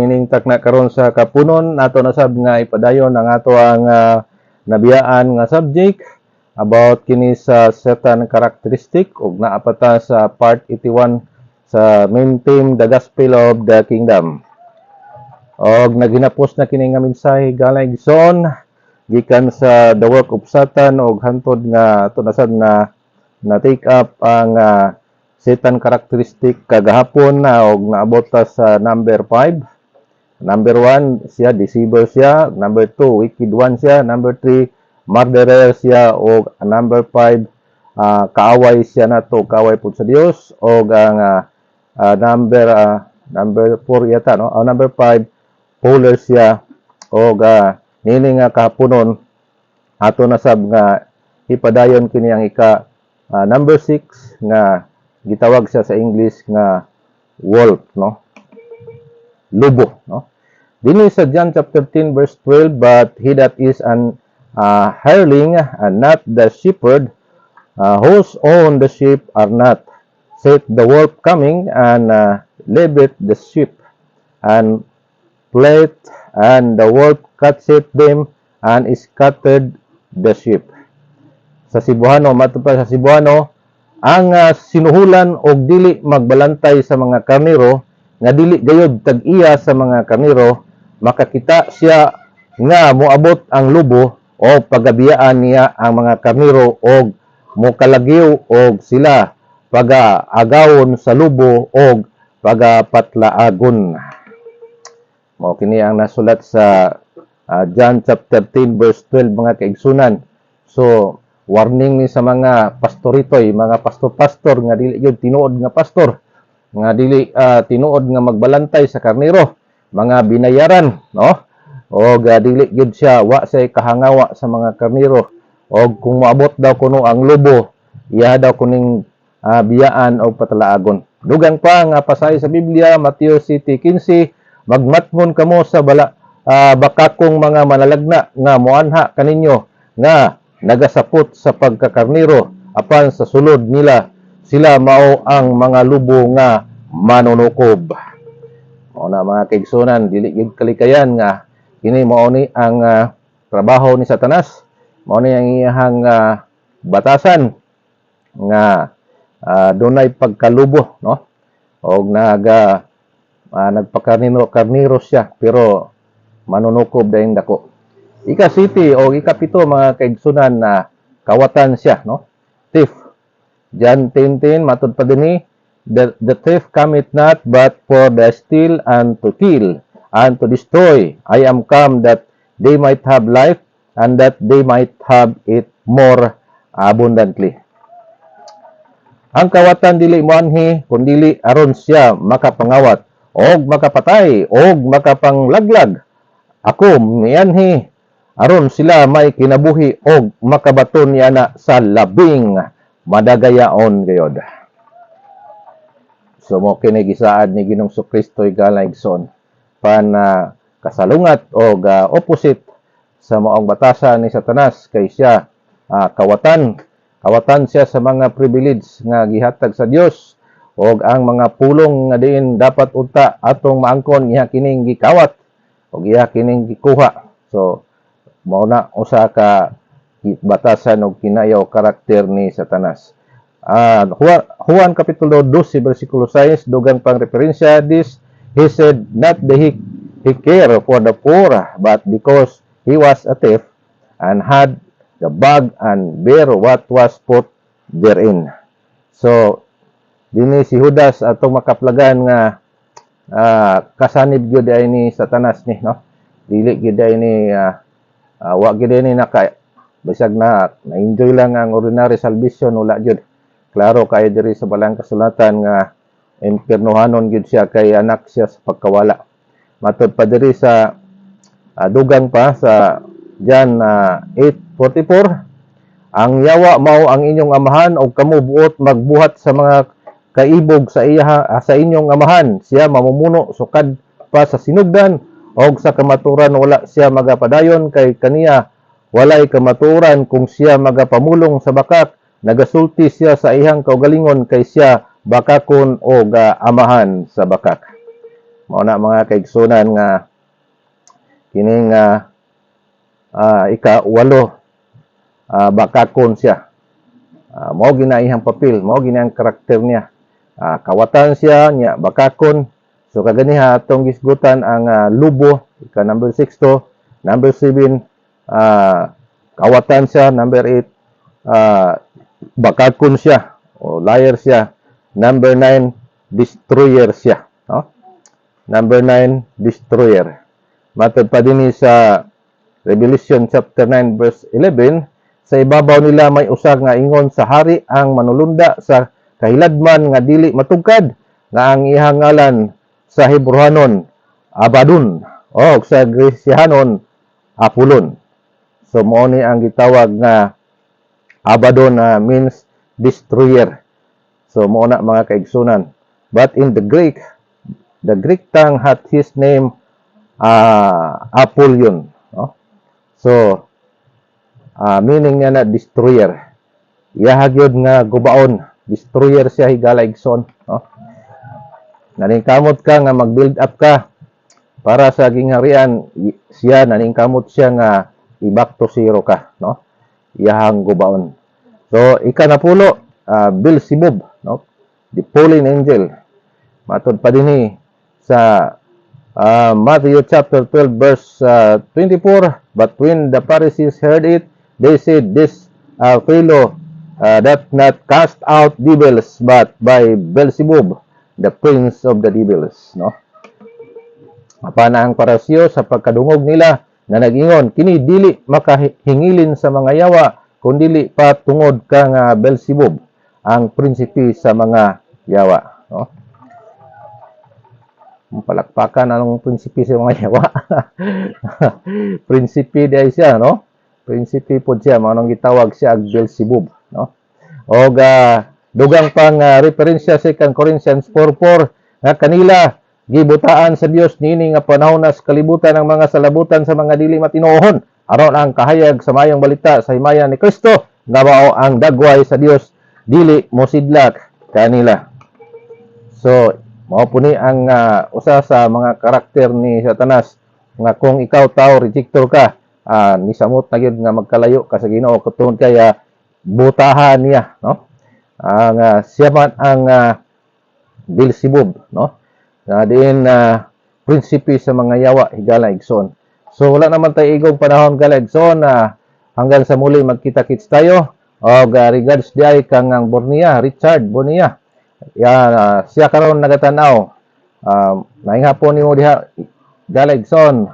Ining takna karon sa kapunon nato na sab nga ipadayon ang ato ang nabiyaan nga subject about kini sa certain characteristic ug naa pa ta sa part 81 sa main theme, the gospel of the kingdom. Og naginapos na kini nga mensahe galay gison gikan sa the work of Satan og hantod nga ato na sad na take up ang Satan characteristic kagahapon na og naabot ta sa number 5. Number 1, siya deceiver siya. Number 2, wicked one siya. Number 3, murderer siya. O number 5, kaaway siya nato, kaaway po sa Dios. O ang number 4 yata, no? Number 5, polar siya. O nini nga kahaponon, ato na sab nga ipadayon kini ang number 6 nga gitawag siya sa English nga wolf, no? Lobo, no? Dini sa John chapter 10 verse 12, but he that is an hireling and not the shepherd, whose own the sheep are not, saith the wolf coming and leaveth the sheep, and fleeth, and the wolf catcheth them and scattered the sheep. Sa Cebuano, matupad sa Cebuano, ang sinuhulan og dili magbalantay sa mga karnero, nga dili gayud tag-iya sa mga karnero, makakita siya nga moabot ang lubo o pagabiyaan niya ang mga karnero og mokalagyo og sila pag-agawon sa lubo og pagapatlaagon. Mao kini ang nasulat sa John chapter 10 verse 12 mga kaigsunan. So warning ni sa mga pastoritoy, mga pastor-pastor nga dili gyud tinuod nga pastor, nga dili tinuod nga magbalantay sa karnero, mga binayaran, no? O dili gyud siya wa say kahangawa sa mga karnero. O kung moabot daw kuno ang lubo, iya daw kuning biyaan og patalaagon. Dugang pa nga pasay sa Biblia, Mateo 7:15, magmatngon kamo sa bakakong mga manalagna nga moanha kaninyo nga nagasapot sa pagkakarnero, apan sa sulod nila sila mao ang mga lubo nga manunukob. Mao na mga kaigsunan, dili gyud kalikayan nga kini mao ni ang trabaho ni Satanas, mao ni ang iyang batasan nga dunay pagkalubo, no? Og nagpakarnero siya pero manunukob dayon dako. Ika-7 o ika-7 mga kaigsunan na kawatan siya, no? Thief. John 10:10 matud pa dinhi, the thief cometh not but for the steal and to kill and to destroy. I am come that they might have life and that they might have it more abundantly. Ang kawatan dili moanhi kundi aron siya makapangawat og makapatay og makapanglaglag. Ako mianhi aron sila may kinabuhi og makabaton niya na sa labing madagayaon gayod. So mo kini gisaad ni Ginoong Kristo galayson pan kasalungat o opposite sa maong batasan ni Satanas kay siya kawatan siya sa mga privilege nga gihatag sa Dios og ang mga pulong nga diin dapat unta atong maangkon iya kining gikawat og iya kining gikuha. So mao na usa ka batasan og kinayaw karakter ni Satanas. Juan kapitulo 12 bersikulo 6 dugang pang referensya this, he said not that he care for the poor, but because he was a thief and had the bag and bear what was put therein. So dinhi si Judas atong makaplagan nga kasanib gyud ay ni Satanas ni, no? Dili gyud ay ni wa gyud ni bisag na-enjoy lang ang ordinary salvation, wala gyud. Klaro kay diri sa balang kasulatan nga impiernohanon gyud siya kay anak siya sa pagkawala. Matud pa diri sa dugang pa sa John 8:44, ang yawa mao ang inyong amahan og kamo buot magbuhat sa mga kaibog sa inyong amahan. Siya mamumuno sukad pa sa sinugdan og sa kamaturan wala siya magapadayon kay kaniya walay kamaturan kung siya magapamulong sa bakak. Nagasulti siya sa iyang kaugalingon kay siya bakakon o amahan sa bakak. mao na mga kaigsunan nga kining ika-walo bakakon siya. Mao ginaihang papel, mao ginang karakter niya. Kawatan siya niya bakakon. So kaganiha atong gisgutan ang lubo, ika number 6 to, number 7 kawatan siya, number 8 bakakon siya o liar siya, number 9 destroyer siya, no? Number 9 destroyer. Matod pa dinhi sa Revelation chapter 9 verse 11, sa ibabaw nila may usag nga ingon sa hari ang manulunda sa kahiladman nga dili matugkad, nga ang iyang ngalan sa Hebrewanon Abadon o sa Grecianon Apulon. So mao ni ang gitawag nga Abadon means destroyer. So mao na mga kaigsunan. But in the Greek tongue had his name Apollyon, no? So meaning niya na destroyer. Iyahagyod nga gubaon, destroyer siya higala igsoon, no? Naningkamot ka nga mag-build up ka para sa gingharian, siya naningkamot siya nga i-back to zero ka, no? Iyahang gubaon. So ikanapulo, Beelzebub, no? The fallen angel. Matod pa dinhi sa Matthew chapter 12 verse 24, but when the Pharisees heard it, they said, this fellow that not cast out devils, but by Beelzebub, the prince of the devils, no? Mapana ang parasyo sa pagkadungog nila na nag-ingon, kini dili makahingilin sa mga yawa, kundili pa tungod kang Beelzebub, ang prinsipe sa mga yawa, no? Palakpakan anong prinsipe sa mga yawa. Prinsipe day siya, no? Prinsipe po siya, manong gitawag siya ang Beelzebub, no? O dugang pang referensya sa 2 Corinthians 4:4 nga kanila gibutaan sa Dios niini nga panahon sa kalibutan ng mga salabutan sa mga dili matinuohon aron ang kahayag sa mayong balita sa himaya ni Kristo nga mao ang dagway sa Dios dili mosidlak kanila. So mao po ni ang usa sa mga karakter ni Satanas nga kung ikaw tao rejector ka, nisamot na gyud nga magkalayo ka sa Ginoo tungod kaya butahan niya, no? Ang siya man ang Beelzebub, no? Diin prinsipe sa mga yawa higala igsoon. So wala naman tayo igong panahon gala igsoon hanggang sa muli magkita-kits tayo. Og regards di ay kang ang Bornia, Richard Bornia. Yan, siya karon nagatanaw. Nainghapon nimo diha Galagson.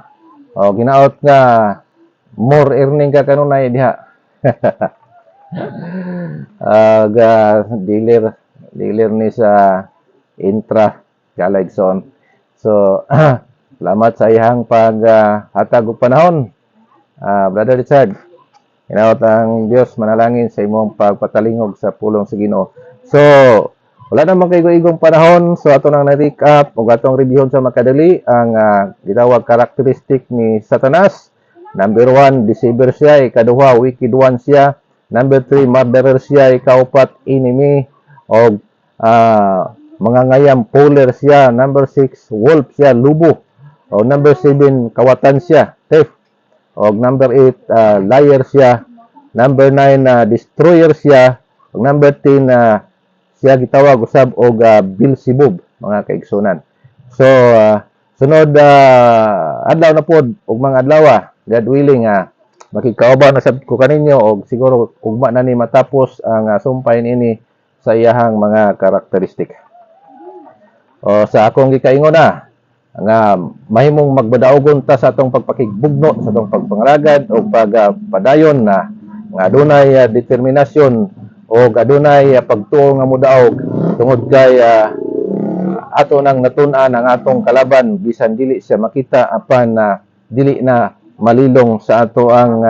O ginaot nga more earning ka kanunay diha. Dealer ni sa Intra Galagson. So salamat sa iyang paghatag og panahon. Brother Richard, ginaot ang Dios manalangin sa imong pagpatalingog sa pulong sa Ginoo. So wala namang kay-igong panahon, so ato nang na-recap o atong reviewon sa makadali ang gitawag karakteristik ni Satanas. Number 1, deceiver siya. Ikaduha, wicked one siya. Number 3, murderer siya. Ikaupat, enemy. O mga ngayam, polar siya. Number 6, wolf siya, lubo. O number 7, kawatan siya, thief. O number 8, liar siya. Number 9, destroyer siya. O number 10, siya gitawag usab og Beelzebub, mga kaigsunan. So sunod adlaw na pod ug mga adlaw, God willing, makikauban na sab ko kaninyo og siguro ugma na ni matapos ang sumpay niini sa iyahang mga karakteristik. O sa akong gikaingon nga mahimong magbadaogon ta sa atong pagpakigbugno, sa atong pagpangalagad o pagpadayon na nga adunay determinasyon o adunay pagtuo nga mudaog tungod kay ato nang natun-an ang atong kalaban bisan dili siya makita apan dili na malilong sa ato ang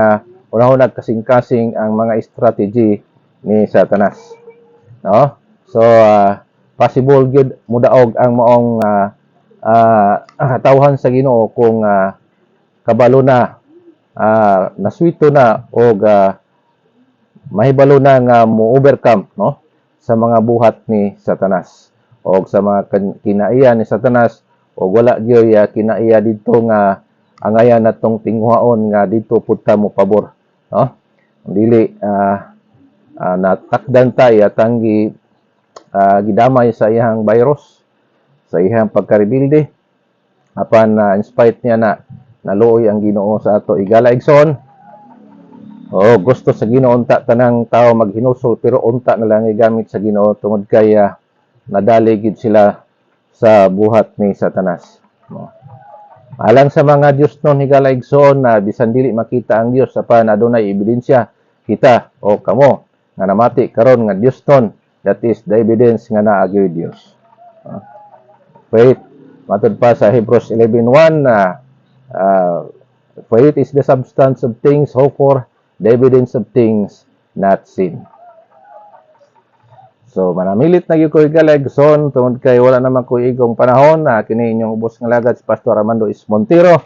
unahunag kasing-kasing ang mga strategy ni Satanas, no? So possible gyud mudaog ang maong tawhan sa Ginoo kung kabalo na naswito na og mahibalo na nga mo-overcome, no, sa mga buhat ni Satanas o sa mga kinaiya ni Satanas o wala gyud kinaiya dito nga angayan natong tinghuaon nga dito pud ta mo pabor, no? Dili natakdan tayo tanggi gidamay sa iyang virus, sa iyang pagkaribilde, apan in spite niya na naluoy ang Ginoo sa ato. Igala igsoon, gusto sa Ginoo unta tanang tao maghinusol, pero unta na lang igamit sa Ginoo tungod kay nadali gid sila sa buhat ni Satanas. Alang sa mga Dios nun higala igsoon na bisan dili makita ang Dios apan adunay ebidensya kita o kamo nga namati karon nga Dios nun, that is the evidence nga naa gyud Dios. Faith, matod pa sa Hebrews 11:1 na faith is the substance of things hoped for, the evidence of things not seen. So, manamilit na gyud ko igalegson tungod kay wala naman ko igong panahon na kini inyong ubos nga lagad si Pastor Armando S. Montero.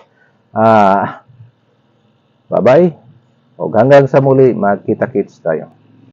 Bye-bye. O hanggang sa muli, magkita-kits tayo.